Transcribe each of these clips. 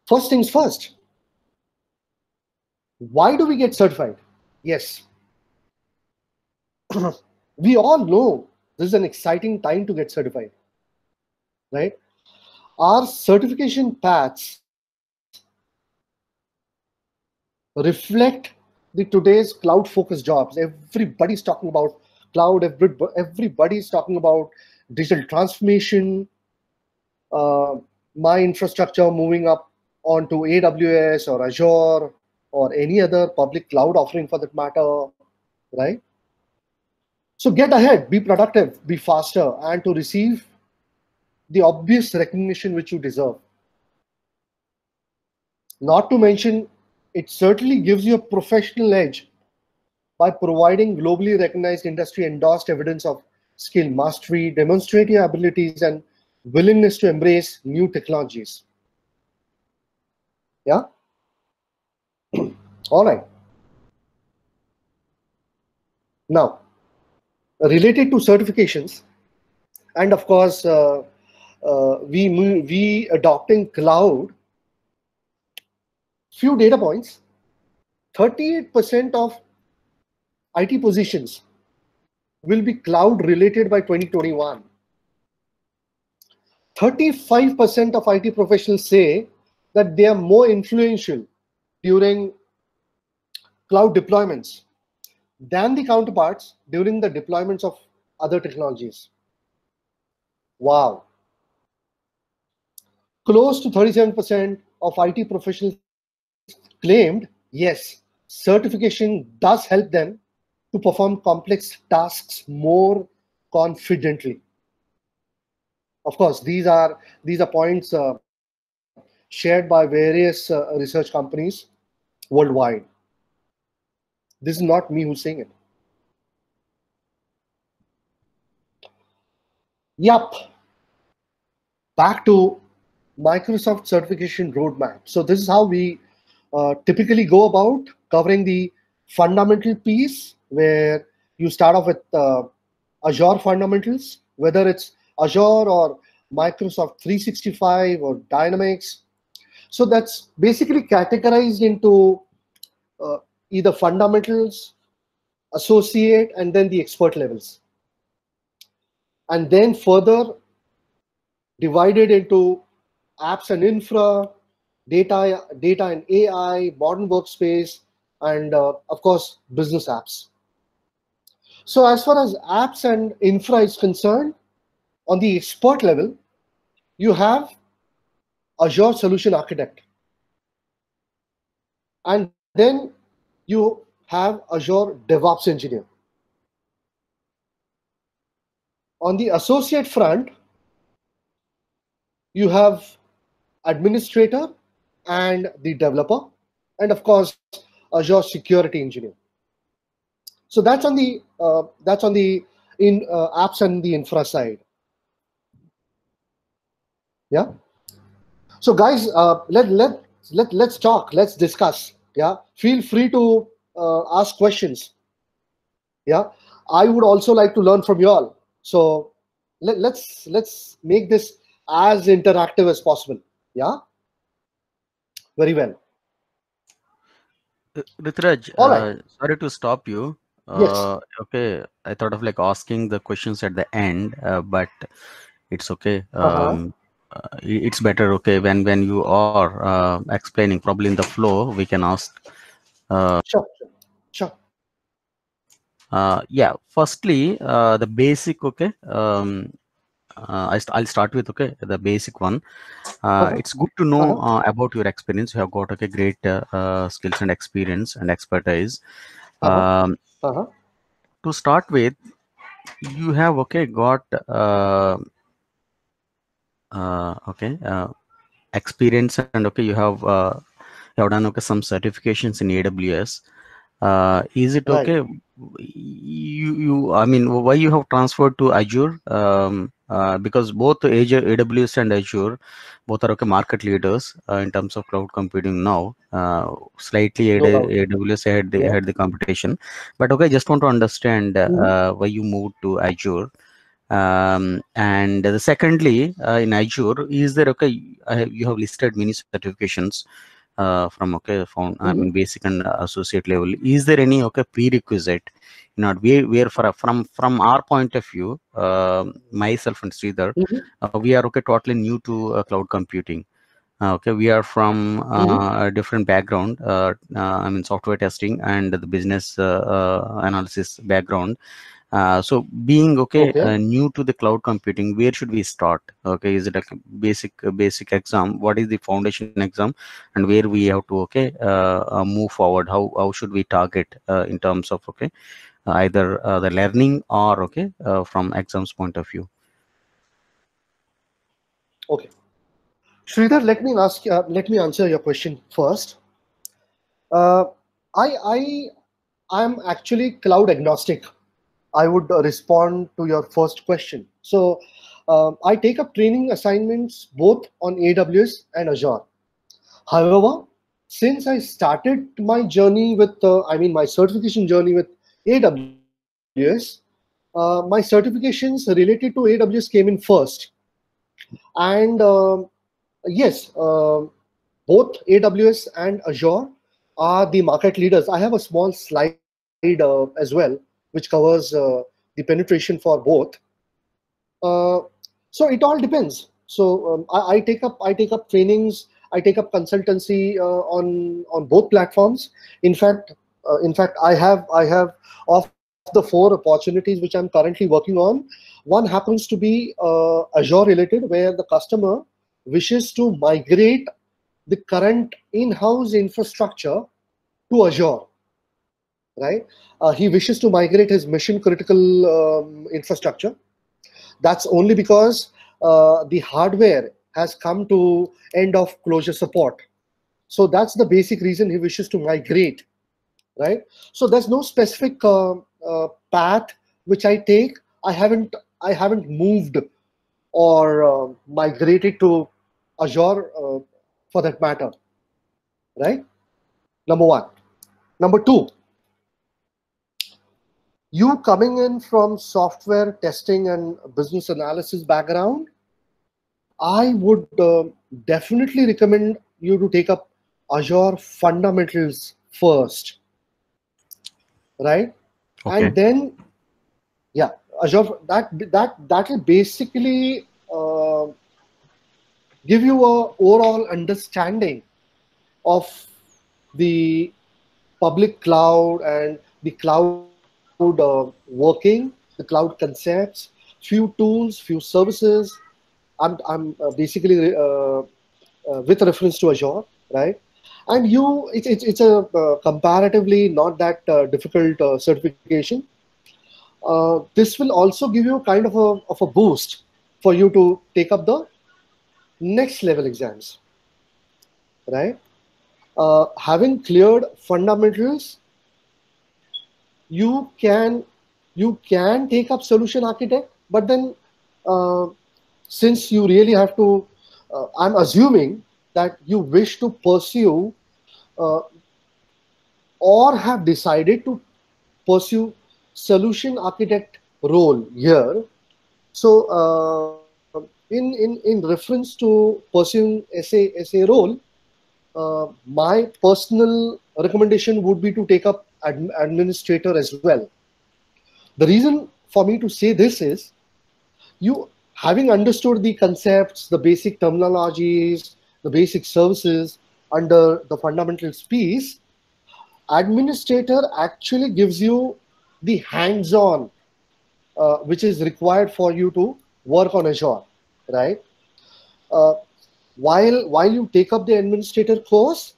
First things first, why do we get certified? Yes, we all know this is an exciting time to get certified, right? Our certification paths reflect the today's cloud focused jobs. Everybody's talking about cloud, everybody's talking about digital transformation, uh, my infrastructure moving up onto AWS or Azure or any other public cloud offering for that matter, right? So get ahead, be productive, be faster, and to receive the obvious recognition which you deserve. Not to mention, it certainly gives you a professional edge by providing globally recognized industry endorsed evidence of skill mastery, demonstrate your abilities, and willingness to embrace new technologies. Yeah? All right. Now, related to certifications, and of course, we adopting cloud, few data points. 38% of IT positions will be cloud related by 2021. 35% of IT professionals say that they are more influential during cloud deployments than the counterparts during the deployments of other technologies. Wow. Close to 37% of IT professionals claimed, yes, certification does help them to perform complex tasks more confidently. Of course, these are points shared by various research companies worldwide. This is not me who's saying it. Yup. Back to Microsoft certification roadmap. So this is how we typically go about covering the fundamental piece, where you start off with Azure fundamentals, whether it's Azure or Microsoft 365 or Dynamics. So that's basically categorized into uh, either fundamentals, associate, and then the expert levels. And then further divided into apps and infra, data and AI, modern workspace, and of course, business apps. So as far as apps and infra is concerned, on the expert level, you have Azure Solution Architect. And then you have Azure DevOps Engineer. On the associate front, you have administrator and the developer, and of course, Azure Security Engineer. So that's on the in apps and the infra side. Yeah. So guys, let's talk. Let's discuss. Yeah. Feel free to ask questions. Yeah. I would also like to learn from you all. So let's make this as interactive as possible. Yeah. Very well. Rituraj, All right. sorry to stop you. Yes. Okay, I thought of like asking the questions at the end, but it's okay. Uh-huh. It's better, okay, when you are explaining, probably in the flow, we can ask. Sure. Sure. Yeah, firstly, the basic, okay. I'll start with, okay, the basic one. Uh-huh. It's good to know Uh-huh. about your experience. You have got, okay, great skills and experience and expertise. Uh-huh. Um, Uh-huh. to start with, you have, okay, got okay, experience, and okay, you have done, okay, some certifications in AWS. Is it Right. okay? I mean, why you have transferred to Azure? Because both Azure, AWS and Azure, both are, okay, market leaders in terms of cloud computing now. Slightly No doubt. AWS Yeah. had the competition, but okay, just want to understand Mhm. why you moved to Azure. And the secondly, in Azure, is there okay? You have listed many certifications from okay, I mean basic and associate level. Is there any okay prerequisite? You know, we are from our point of view, myself and Sridhar, we are okay totally new to cloud computing. Okay, we are from a different background. I mean, software testing and the business analysis background. So being okay Okay. new to the cloud computing, where should we start? Okay, is it like a basic exam? What is the foundation exam, and where we have to okay move forward? How should we target in terms of okay either the learning or okay from exams point of view? Okay. Sridhar, let me answer your question first. Uh, I'm actually cloud agnostic. I would respond to your first question. So I take up training assignments both on AWS and Azure. However, since I started my journey with, my certification journey with AWS, my certifications related to AWS came in first. And yes, both AWS and Azure are the market leaders. I have a small slide as well, which covers the penetration for both. Uh, so it all depends. So I take up trainings. I take up consultancy on both platforms. In fact, I have of the 4 opportunities which I'm currently working on, one happens to be Azure related, where the customer wishes to migrate the current in-house infrastructure to Azure, right? He wishes to migrate his mission critical infrastructure. That's only because the hardware has come to end of closure support. So that's the basic reason he wishes to migrate, right? So there's no specific path which I take. I haven't moved or migrated to Azure for that matter, right? Number one. Number two, you coming in from software testing and business analysis background, I would definitely recommend you to take up Azure fundamentals first, right? Okay. And then, yeah, Azure that will basically give you a overall understanding of the public cloud and the cloud working, the cloud concepts, few tools, few services. I'm basically with reference to Azure, right? And it's a comparatively not that difficult certification. This will also give you kind of a boost for you to take up the next level exams, right? Having cleared fundamentals, you can take up solution architect, but then uh, since you really have to, I'm assuming that you wish to pursue uh, or have decided to pursue solution architect role here. So in reference to pursuing SA role, my personal recommendation would be to take up administrator as well. The reason for me to say this is, you having understood the concepts, the basic terminologies, the basic services under the fundamentals piece, administrator actually gives you the hands-on which is required for you to work on Azure, right? Uh, while you take up the administrator course,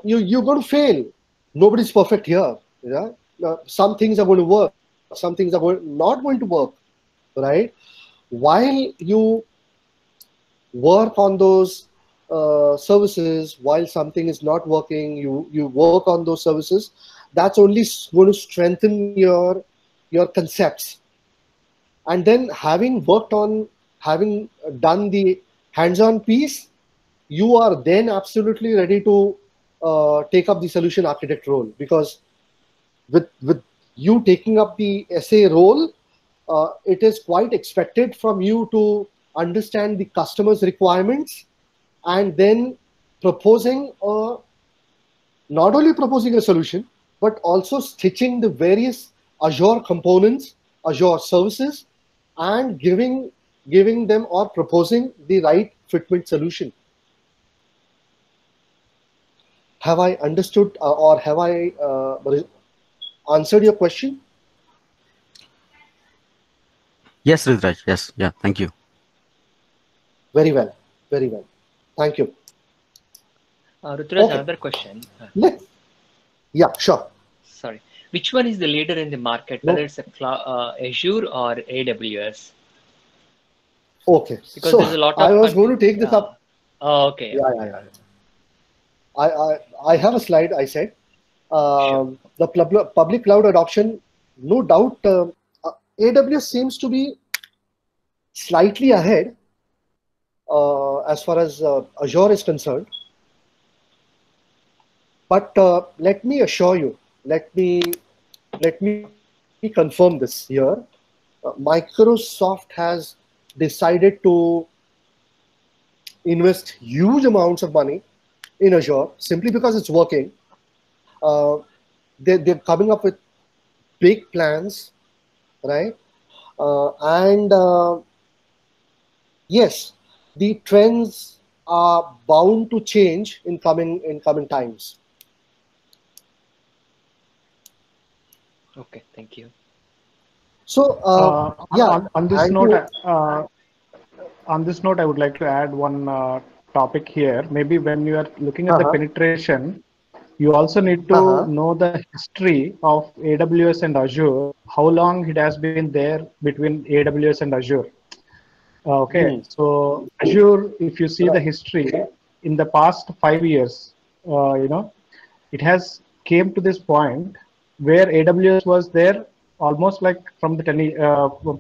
you're going to fail. Nobody's perfect here. Yeah, some things are going to work, some things are not going to work, right? While you work on those services, while something is not working, you work on those services. That's only going to strengthen your concepts. And then having done the hands-on piece, you are then absolutely ready to take up the solution architect role, because with you taking up the SA role, it is quite expected from you to understand the customer's requirements and then proposing not only proposing a solution, but also stitching the various Azure components, Azure services, and giving them or proposing the right fitment solution. Have I understood or have I answered your question? Yes, Rituraj. Yes. Yeah. Thank you. Very well. Very well. Thank you. Ruturaj, Okay. another question. Yeah, sure. Sorry. Which one is the leader in the market, No. whether it's Azure or AWS? Okay. Because So there's a lot of I was going to take this up. Oh, okay. Yeah. I have a slide, I said. Sure. The public cloud adoption, no doubt, AWS seems to be slightly ahead as far as Azure is concerned. But let me assure you, let me confirm this here. Microsoft has decided to invest huge amounts of money in Azure simply because it's working. They're coming up with big plans, right? Yes, the trends are bound to change in coming times. Okay, thank you. So yeah, on this note, I would like to add one topic here. Maybe when you are looking at the penetration, you also need to know the history of AWS and Azure, how long it has been there between AWS and Azure. Okay, so Azure, if you see the history in the past 5 years, it has came to this point where AWS was there almost like from the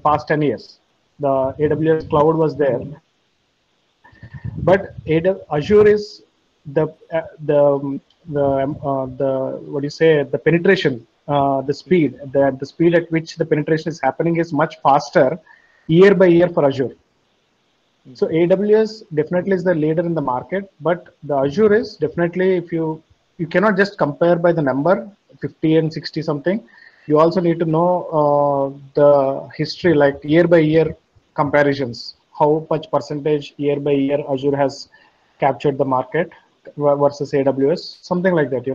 past 10 years. The AWS cloud was there, but Azure is the what do you say, the penetration, the speed at which the penetration is happening is much faster year by year for Azure. So AWS definitely is the leader in the market, but the Azure is definitely, if you cannot just compare by the number 50 and 60 something. You also need to know the history, like year by year comparisons, how much percentage year by year Azure has captured the market versus AWS, something like that.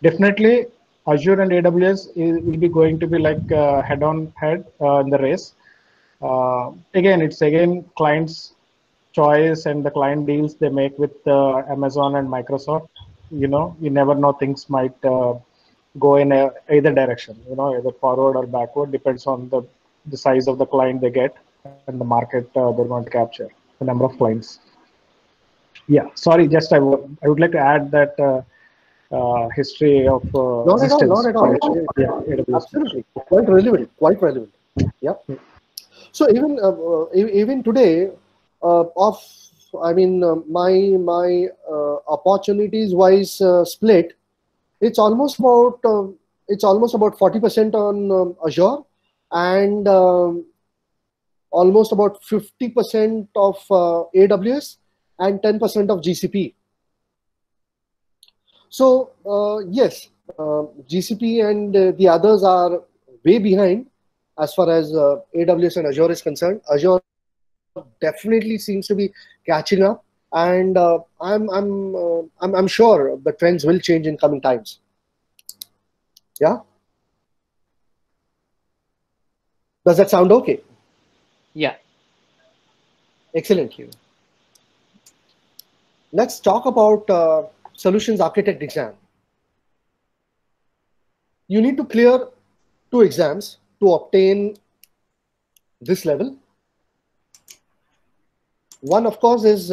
Definitely Azure and AWS will be going to be like head on head in the race. Again, it's clients' choice and the client deals they make with Amazon and Microsoft. You never know, things might go in either direction, either forward or backward, depends on the size of the client they get and the market they're going to capture, the number of clients. Yeah, sorry, just I would like to add that history of existence. Not at all. Absolutely, quite relevant. Yeah. So even today, my opportunities wise split, it's almost about 40% on Azure and almost about 50% of AWS and 10% of GCP. So yes, GCP and the others are way behind as far as AWS and Azure is concerned. Azure definitely seems to be catching up, and I'm sure the trends will change in coming times. Yeah. Does that sound okay? Yeah. Excellent. Let's talk about Solutions Architect exam. You need to clear 2 exams to obtain this level. One, of course, is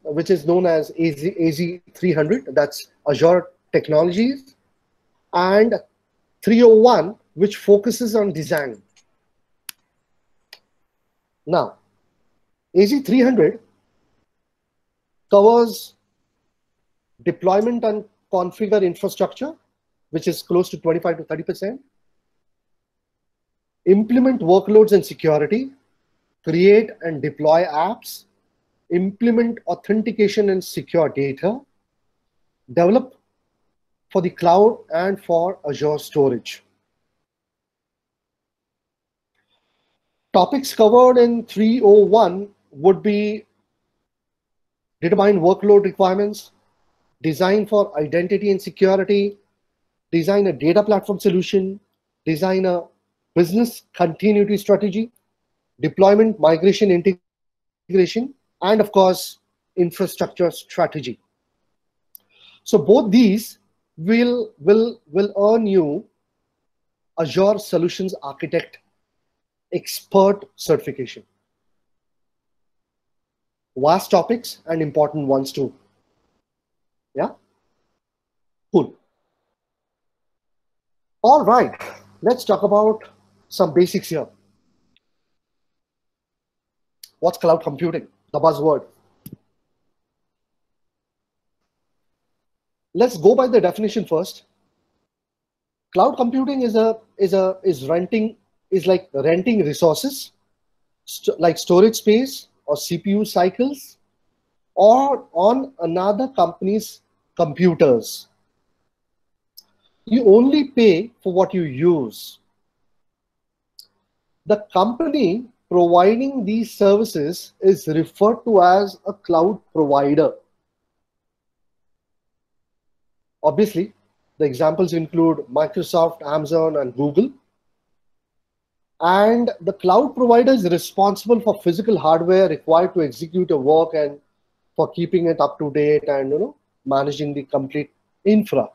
which is known as AZ300, that's Azure Technologies, and 301, which focuses on design. Now, AZ300 covers deployment and configure infrastructure, which is close to 25 to 30%. implement workloads and security, create and deploy apps, implement authentication and secure data, develop for the cloud and for Azure storage. Topics covered in 301 would be determine workload requirements, design for identity and security, design a data platform solution, design a business continuity strategy, deployment, migration, integration, and of course, infrastructure strategy. So both these will earn you Azure Solutions Architect Expert certification. Vast topics and important ones too. Yeah? Cool. All right, let's talk about some basics here. What's cloud computing? The buzzword. Let's go by the definition first. Cloud computing is like renting resources, like storage space or CPU cycles, or on another company's computers. You only pay for what you use. The company providing these services is referred to as a cloud provider. Obviously, the examples include Microsoft, Amazon, and Google. And the cloud provider is responsible for physical hardware required to execute your work and for keeping it up to date and managing the complete infra.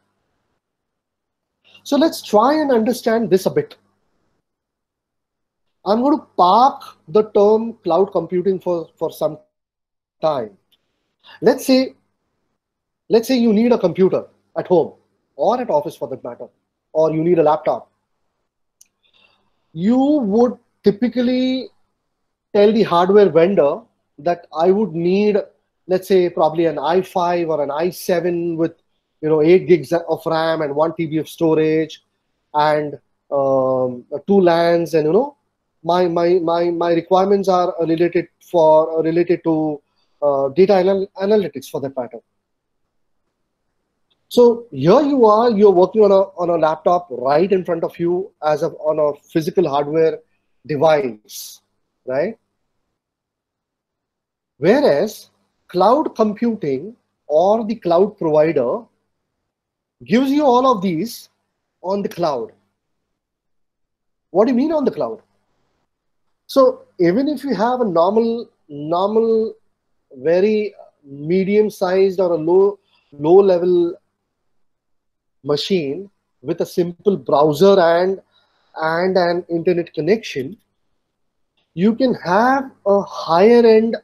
So let's try and understand this a bit. I'm going to park the term cloud computing for some time. Let's say you need a computer at home or at office for that matter, or you need a laptop. You would typically tell the hardware vendor that I would need, let's say, probably an i5 or an i7 with 8 gigs of RAM and 1 TB of storage and 2 LANs, and my requirements are related to data analytics for that matter. So here you are, you're working on a laptop right in front of you on a physical hardware device, right? Whereas cloud computing or the cloud provider gives you all of these on the cloud. What do you mean on the cloud? So even if you have a normal, very medium-sized or a low level machine with a simple browser and an internet connection, you can have a higher end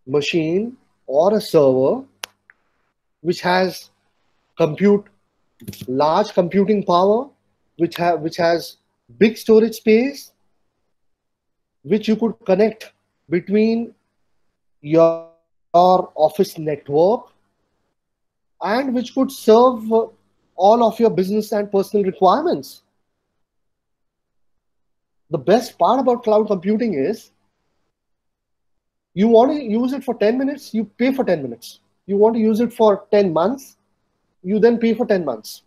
machine or a server which has large computing power, which has big storage space, which you could connect between your office network, and which could serve all of your business and personal requirements. The best part about cloud computing is you want to use it for 10 minutes, you pay for 10 minutes. You want to use it for 10 months, you then pay for 10 months.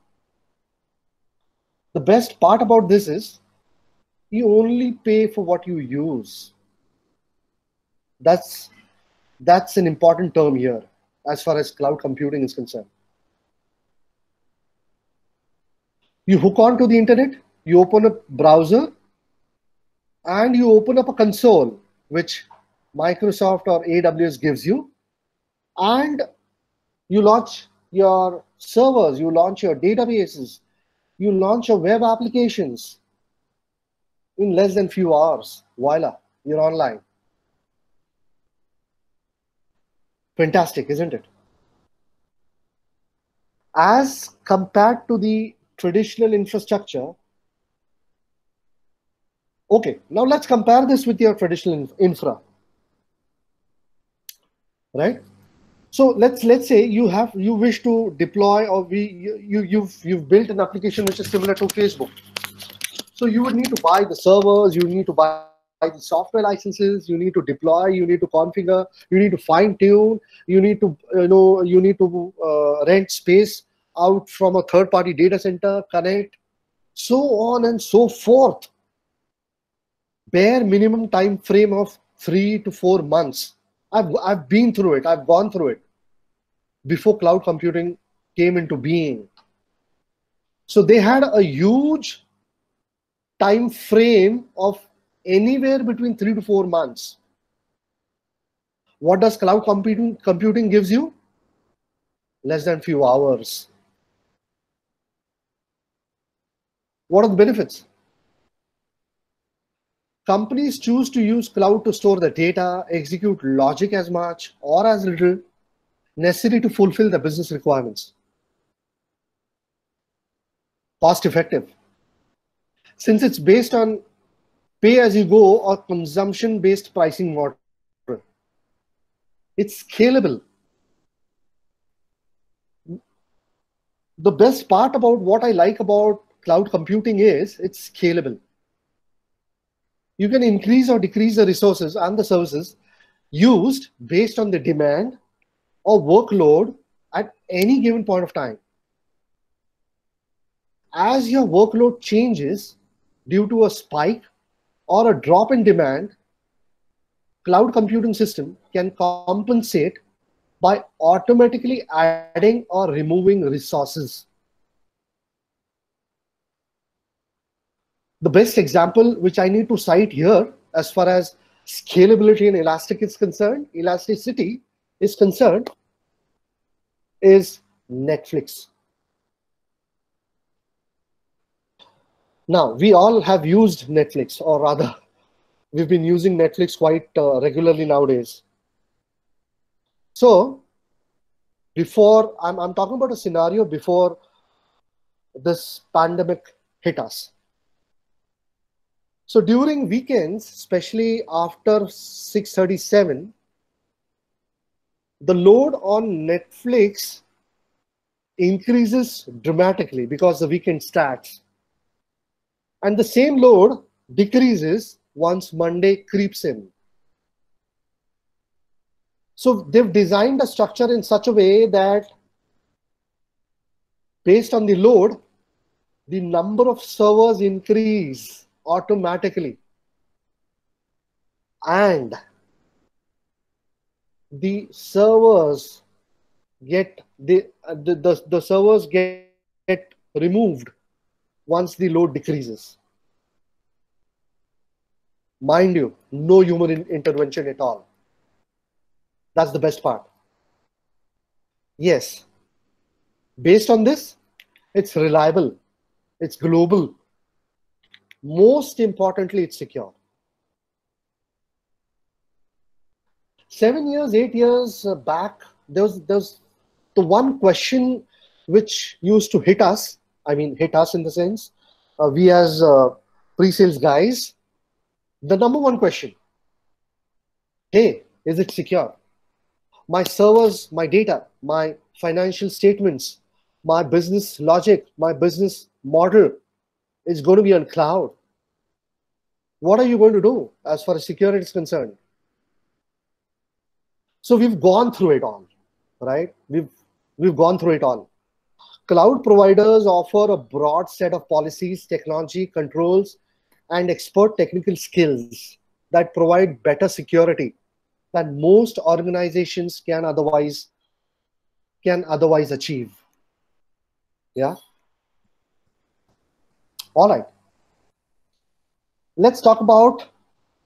The best part about this is you only pay for what you use. That's an important term here as far as cloud computing is concerned. You hook onto the internet, you open a browser, and you open up a console, which Microsoft or AWS gives you, and you launch your servers, you launch your databases, you launch your web applications in less than few hours. Voila, you're online. Fantastic, isn't it? As compared to the traditional infrastructure. Okay, now let's compare this with your traditional infra, right? So let's say you wish to deploy, or you've built an application which is similar to Facebook. So you would need to buy the servers, you need to buy the software licenses, you need to deploy, you need to configure, you need to fine tune, you need to rent space out from a third party data center, connect, so on and so forth. Bare minimum time frame of 3 to 4 months. I've been through it. I've gone through it before cloud computing came into being. So they had a huge time frame of anywhere between 3 to 4 months. What does cloud computing gives you? Less than few hours. What are the benefits? Companies choose to use cloud to store the data, execute logic as much or as little necessary to fulfill the business requirements. Cost effective. Since it's based on pay as you go or consumption based pricing model. It's scalable. The best part about what I like about cloud computing is it's scalable. You can increase or decrease the resources and the services used based on the demand or workload at any given point of time. As your workload changes due to a spike or a drop in demand, cloud computing system can compensate by automatically adding or removing resources. The best example which I need to cite here as far as scalability and elasticity is concerned is Netflix. Now, we all have used Netflix, or rather, we've been using Netflix quite regularly nowadays. So, before, I'm talking about a scenario before this pandemic hit us. So during weekends, especially after 6:37, the load on Netflix increases dramatically because the weekend starts. And the same load decreases once Monday creeps in. So they've designed a structure in such a way that based on the load, the number of servers increase automatically. And the servers get the servers get removed once the load decreases. Mind you, no human intervention at all. That's the best part. Yes, based on this, it's reliable, it's global. Most importantly, it's secure. 7 years, 8 years back, there was the one question which used to hit us. I mean, hit us in the sense, we as pre-sales guys, the number one question, hey, is it secure? My servers, my data, my financial statements, my business logic, my business model is going to be on cloud. What are you going to do as far as security is concerned? So we've gone through it all, right? We've gone through it all. Cloud providers offer a broad set of policies, technology, controls, and expert technical skills that provide better security than most organizations can otherwise achieve. Yeah. All right. Let's talk about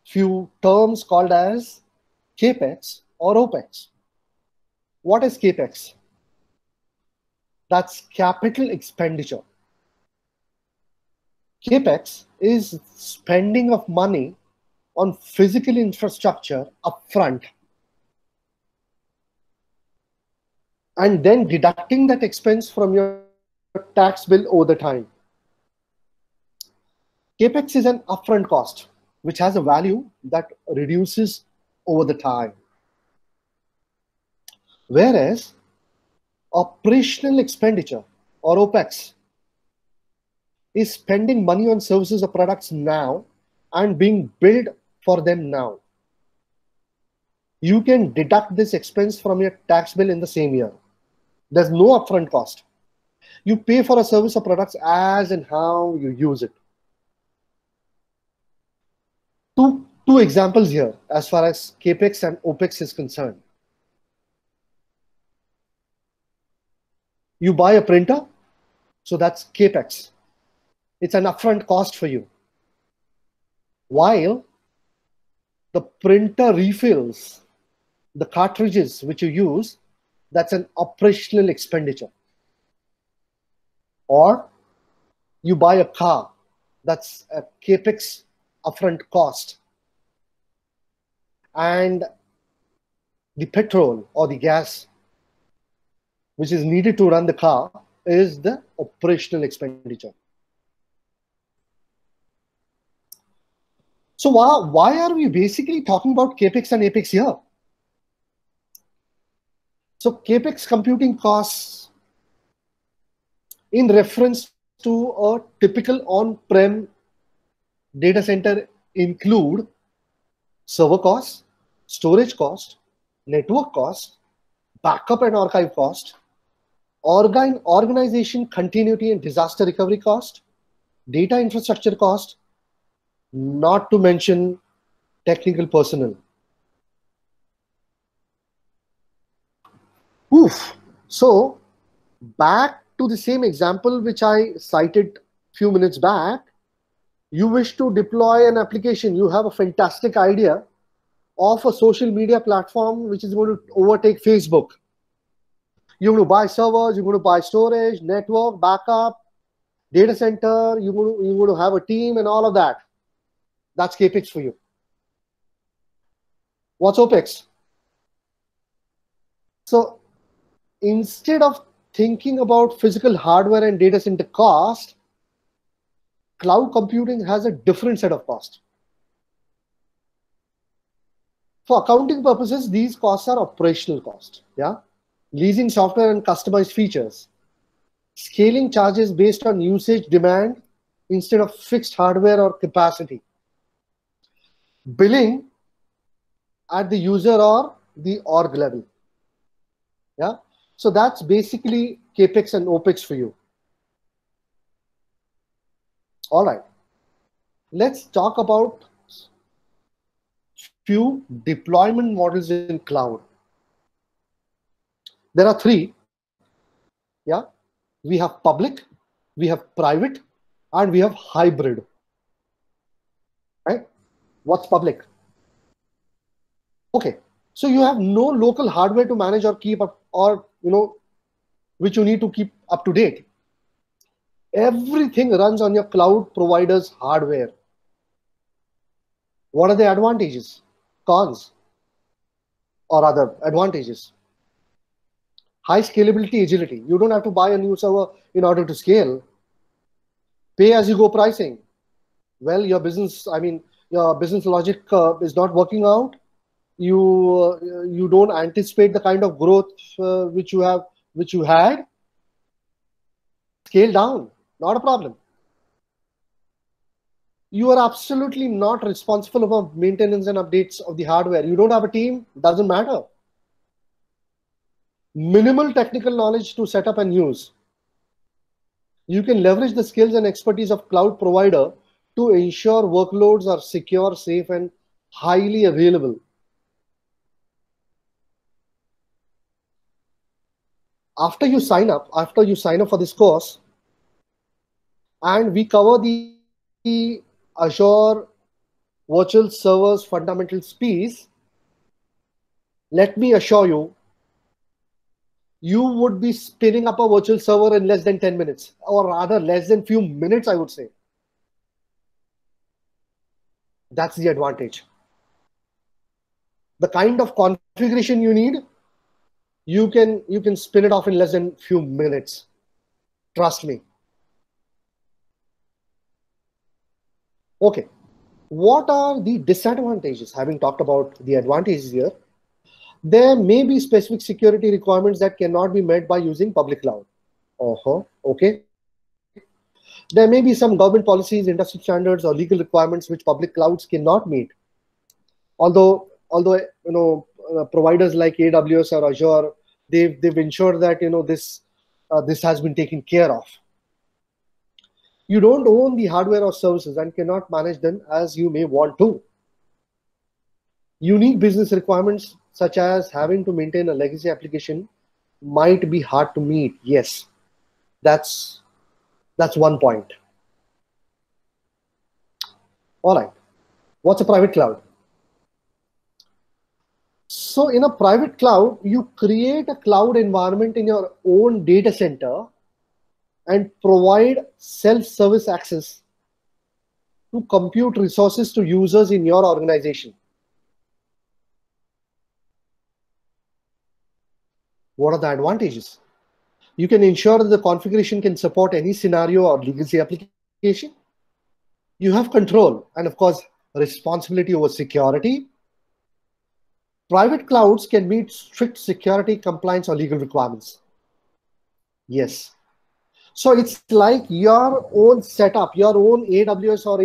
few terms called as CAPEX or OPEX. What is CAPEX? That's capital expenditure. CAPEX is spending of money on physical infrastructure upfront and then deducting that expense from your tax bill over the time. CAPEX is an upfront cost which has a value that reduces over the time. Whereas operational expenditure or OPEX is spending money on services or products now and being billed for them now. You can deduct this expense from your tax bill in the same year. There's no upfront cost. You pay for a service or products as and how you use it. Two examples here as far as CAPEX and OPEX is concerned. You buy a printer, so that's CAPEX. It's an upfront cost for you. While the printer refills the cartridges which you use, that's an operational expenditure. Or you buy a car, that's a CAPEX upfront cost. And the petrol or the gas which is needed to run the car is the operational expenditure. So why are we basically talking about CAPEX and APEX here? So CAPEX computing costs in reference to a typical on-prem data center include server cost, storage cost, network cost, backup and archive cost, organization continuity and disaster recovery cost, data infrastructure cost, not to mention technical personnel. Oof. So back to the same example which I cited a few minutes back. You wish to deploy an application. You have a fantastic idea of a social media platform which is going to overtake Facebook. You're going to buy servers, you're going to buy storage, network, backup, data center, you're going to have a team and all of that. That's CAPEX for you. What's OPEX? So instead of thinking about physical hardware and data center cost, cloud computing has a different set of costs. For accounting purposes, these costs are operational costs. Yeah, leasing software and customized features, scaling charges based on usage demand instead of fixed hardware or capacity, billing at the user or the org level. Yeah, so that's basically CAPEX and OPEX for you. All right, let's talk about few deployment models in cloud. There are three. Yeah, we have public, we have private, and we have hybrid. Right? What's public? Okay, so you have no local hardware to manage or keep up, or which you need to keep up to date. Everything runs on your cloud provider's hardware. What are the advantages, cons, or other advantages? High scalability, agility. You don't have to buy a new server in order to scale. Pay as you go pricing. Well, your business logic is not working out. You don't anticipate the kind of growth which you had. Scale down, not a problem. You are absolutely not responsible for maintenance and updates of the hardware. You don't have a team, doesn't matter. Minimal technical knowledge to set up and use. You can leverage the skills and expertise of cloud provider to ensure workloads are secure, safe, and highly available. After you sign up for this course, and we cover the Azure Virtual Servers Fundamentals piece, let me assure you, you would be spinning up a virtual server in less than 10 minutes, or rather less than few minutes, I would say. That's the advantage. The kind of configuration you need, you can spin it off in less than few minutes. Trust me. Okay, what are the disadvantages? Having talked about the advantages here, there may be specific security requirements that cannot be met by using public cloud. Okay. There may be some government policies, industry standards, or legal requirements which public clouds cannot meet. Although providers like AWS or Azure, they've ensured that this has been taken care of. You don't own the hardware or services and cannot manage them as you may want to. Unique business requirements such as having to maintain a legacy application might be hard to meet. Yes, that's one point. All right, what's a private cloud? So in a private cloud, you create a cloud environment in your own data center and provide self-service access to compute resources to users in your organization. What are the advantages? You can ensure that the configuration can support any scenario or legacy application. You have control and, of course, responsibility over security. Private clouds can meet strict security, compliance, or legal requirements. Yes. So it's like your own setup, your own AWS or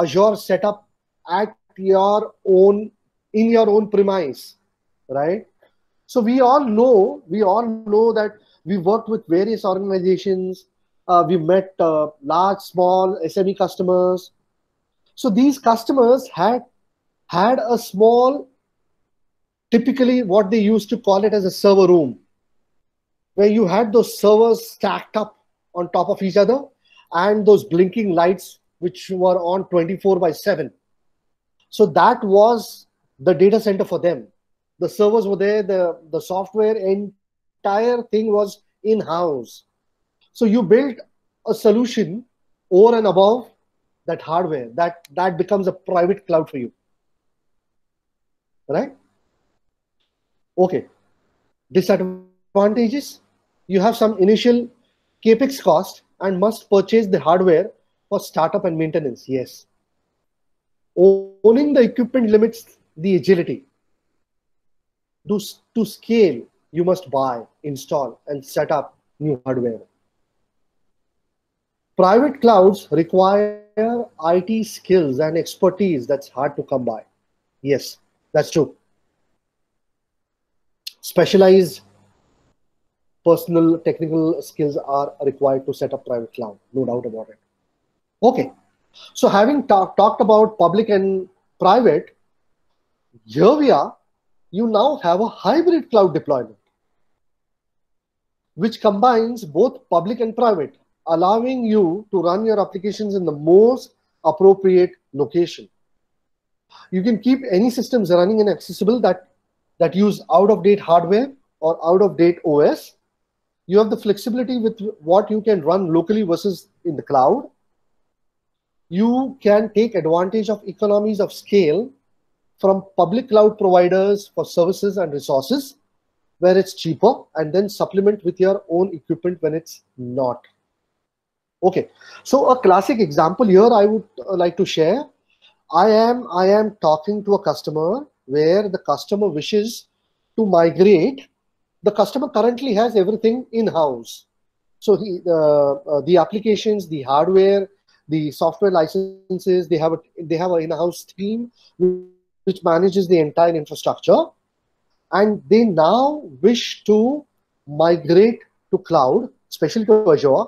Azure setup at your own, in your own premise, right? So we all know that we worked with various organizations. We met large, small SME customers. So these customers had a small, typically what they used to call it as a server room, where you had those servers stacked up on top of each other and those blinking lights which were on 24/7. So that was the data center for them. The servers were there, the software, entire thing was in-house. So you built a solution over and above that hardware. That becomes a private cloud for you, right? Okay. Disadvantages: you have some initial capex cost and must purchase the hardware for startup and maintenance. Yes. Owning the equipment limits the agility. To scale, you must buy, install, and set up new hardware. Private clouds require IT skills and expertise that's hard to come by. Yes, that's true. Specialized personal technical skills are required to set up private cloud, no doubt about it. Okay, so having talked about public and private, here we are. You now have a hybrid cloud deployment, which combines both public and private, allowing you to run your applications in the most appropriate location. You can keep any systems running and accessible that use out-of-date hardware or out-of-date OS. You have the flexibility with what you can run locally versus in the cloud. You can take advantage of economies of scale from public cloud providers for services and resources where it's cheaper, and then supplement with your own equipment when it's not. Okay, so a classic example here I would like to share. I am talking to a customer where the customer wishes to migrate. The customer currently has everything in-house. So the applications, the hardware, the software licenses, they have an in-house team which manages the entire infrastructure, and they now wish to migrate to cloud, especially to Azure,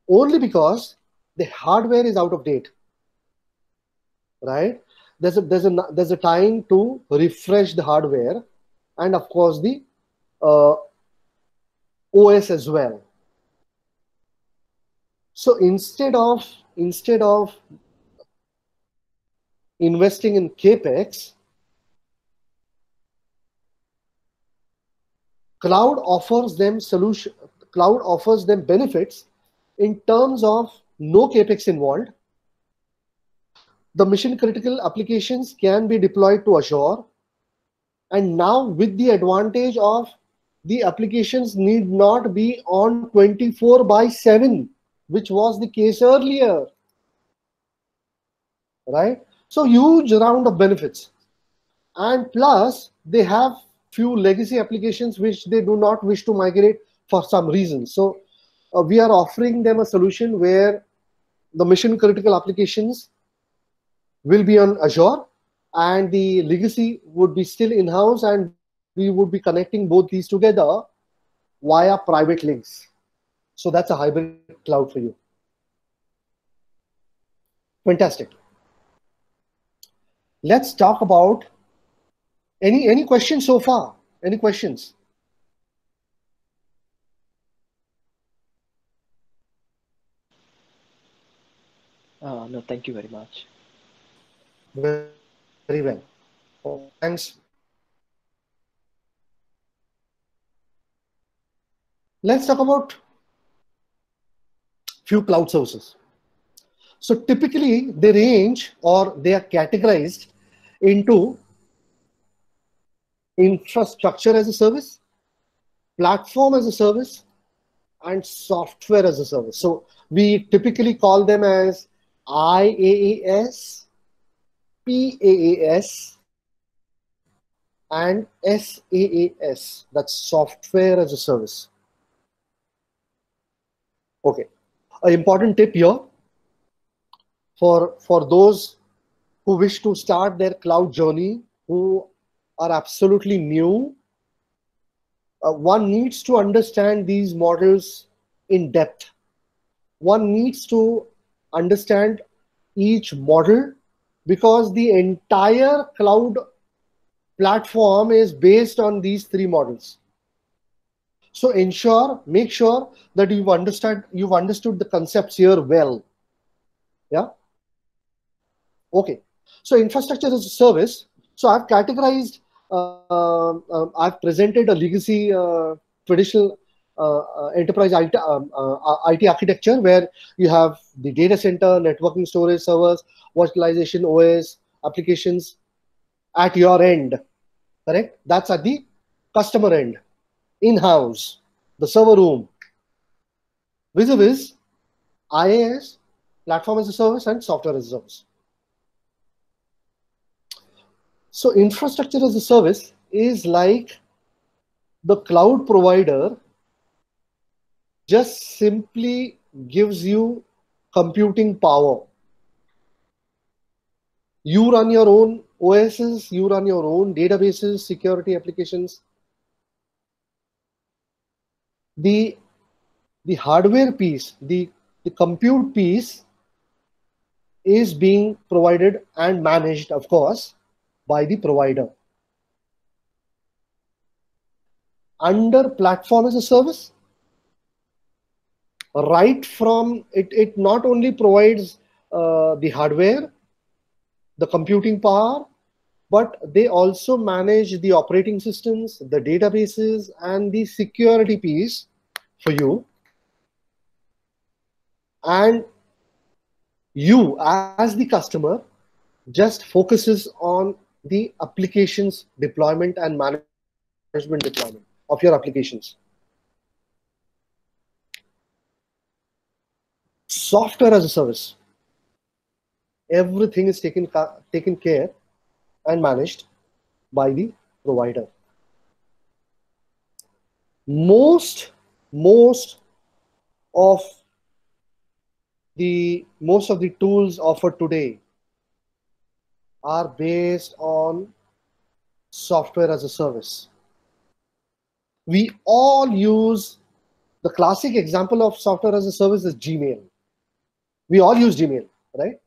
only because the hardware is out of date, right? There's a time to refresh the hardware, and of course the OS as well. So instead of investing in capex, cloud offers them benefits in terms of no capex involved. The mission critical applications can be deployed to Azure, and now with the advantage of the applications need not be on 24/7, which was the case earlier, right? So huge round of benefits. And plus they have few legacy applications which they do not wish to migrate for some reason. So we are offering them a solution where the mission critical applications will be on Azure, and the legacy would be still in-house, and we would be connecting both these together via private links. So that's a hybrid cloud for you. Fantastic. Let's talk about any questions so far? Any questions? No, thank you very much. Very well. Thanks. Let's talk about few cloud services. So typically they range, or they are categorized into infrastructure as a service, platform as a service, and software as a service. So we typically call them as IaaS, PaaS, and SaaS. That's software as a service. Okay. An important tip here for those who wish to start their cloud journey, who are absolutely new, one needs to understand these models in depth. One needs to understand each model, because the entire cloud platform is based on these three models. So make sure that you've understood the concepts here well. Yeah. Okay. So infrastructure as a service. So I've categorized. I've presented a legacy traditional enterprise IT architecture, where you have the data center, networking, storage, servers, virtualization, OS, applications at your end. Correct? That's at the customer end, in-house, the server room. Vis-a-vis IaaS, platform as a service, and software as a service. So infrastructure as a service is like the cloud provider just simply gives you computing power. You run your own OSs, you run your own databases, security applications. The hardware piece, the compute piece is being provided and managed, of course, by the provider. Under platform as a service, right from it not only provides the hardware, the computing power, but they also manage the operating systems, the databases, and the security piece for you. And you, as the customer, just focuses on the applications deployment and management deployment of your applications. Software as a service. Everything is taken care and managed by the provider. Most of the tools offered today are based on software as a service. We all use, the classic example of software as a service is Gmail. We all use Gmail, right?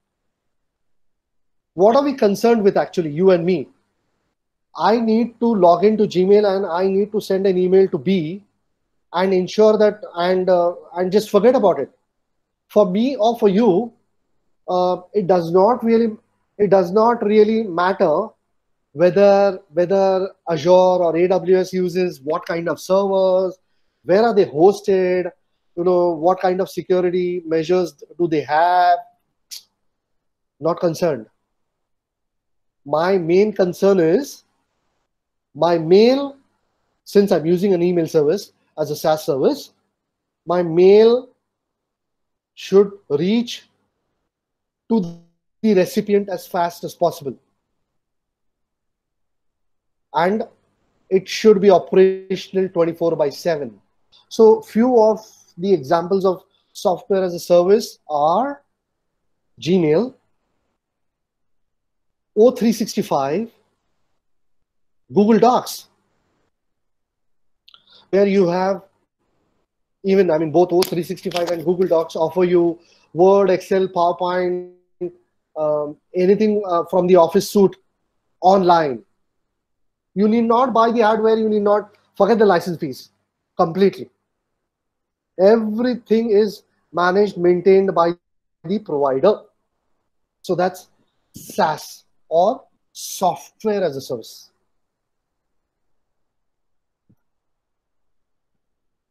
What are we concerned with actually, you and me? I need to log into Gmail and I need to send an email to B and ensure that, and just forget about it. For me or for you, it does not really matter whether Azure or AWS uses what kind of servers, where are they hosted, what kind of security measures do they have. Not concerned. My main concern is my mail, since I'm using an email service as a SaaS service, my mail should reach to the recipient as fast as possible. And it should be operational 24/7. So few of the examples of software as a service are Gmail, O365, Google Docs, where you have even, I mean, both O365 and Google Docs offer you Word, Excel, PowerPoint, anything from the Office suite online. You need not buy the hardware, you need not forget the license fees completely. Everything is managed, maintained by the provider. So that's SaaS, or software as a service.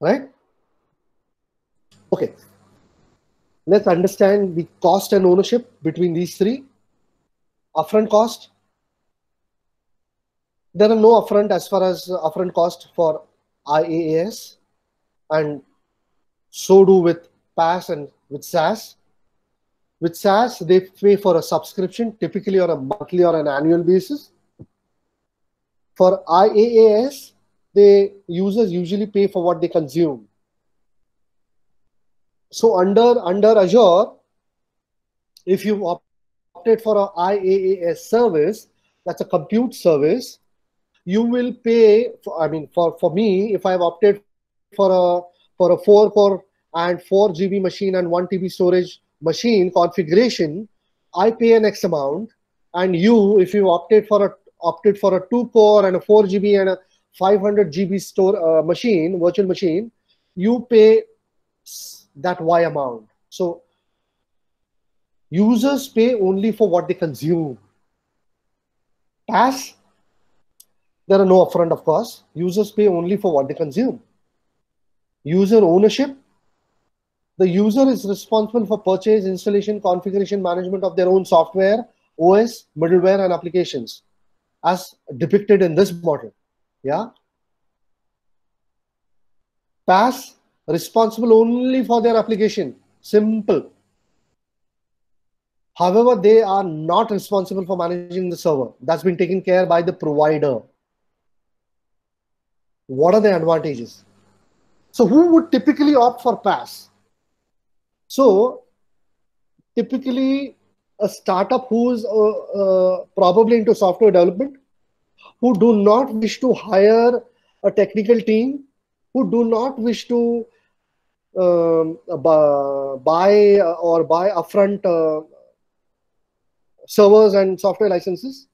Right? Okay. Let's understand the cost and ownership between these three. Upfront cost. There are no upfront as far as upfront cost for IaaS, and so do with PaaS and with SaaS. With SaaS, they pay for a subscription, typically on a monthly or an annual basis. For IaaS, the users usually pay for what they consume. So under Azure, if you've opted for an IaaS service, that's a compute service, you will pay, for me, if I've opted for a 4-core and 4 GB machine and 1 TB storage machine configuration, I pay an X amount, and you, if you opted for a 2-core and a 4 GB and a 500 GB store virtual machine, you pay that Y amount. So users pay only for what they consume. PaaS, there are no upfront, of course. Users pay only for what they consume. User ownership. The user is responsible for purchase, installation, configuration, management of their own software, OS, middleware, and applications, as depicted in this model. Yeah. PaaS, responsible only for their application. Simple. However, they are not responsible for managing the server. That's been taken care by the provider. What are the advantages? So who would typically opt for PaaS? So typically a startup who's probably into software development, who do not wish to hire a technical team, who do not wish to buy upfront servers and software licenses.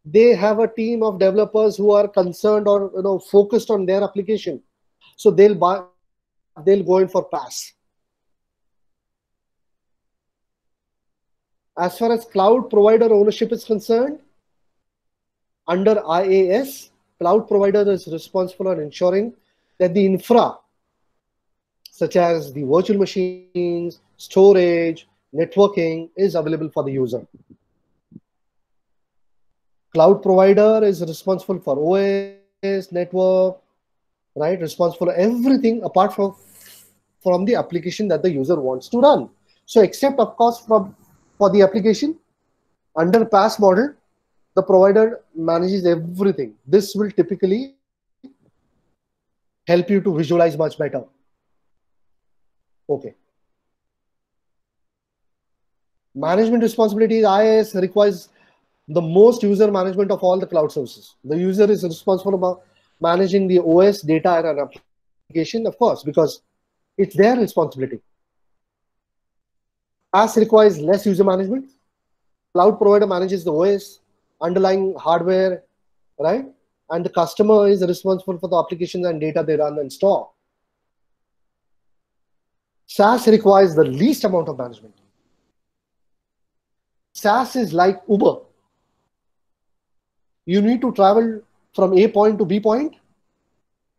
They have a team of developers who are concerned or focused on their application. So they'll go in for PaaS. As far as cloud provider ownership is concerned, under IaaS, cloud provider is responsible for ensuring that the infra, such as the virtual machines, storage, networking, is available for the user. Cloud provider is responsible for OS, network, right? Responsible for everything apart from the application that the user wants to run. So except, of course, for the application, under PaaS model, the provider manages everything. This will typically help you to visualize much better. Okay. Management responsibilities. IaaS requires the most user management of all the cloud services. The user is responsible about managing the OS, data, and an application, of course, because it's their responsibility. PaaS requires less user management. Cloud provider manages the OS, underlying hardware, right? And the customer is responsible for the applications and data they run and store. SaaS requires the least amount of management. SaaS is like Uber. You need to travel from A point to B point.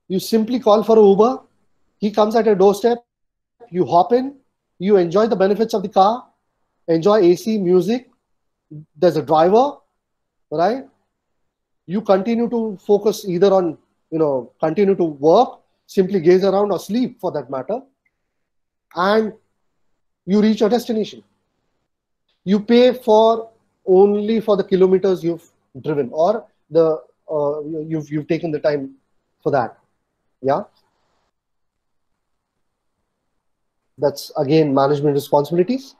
You simply call for an Uber. He comes at your doorstep. You hop in. You enjoy the benefits of the car. Enjoy AC, music. There's a driver, right? You continue to focus either on, continue to work, simply gaze around, or sleep for that matter. And you reach your destination. You pay only for the kilometers you've driven, or you've taken the time for that. Yeah. That's again management responsibilities.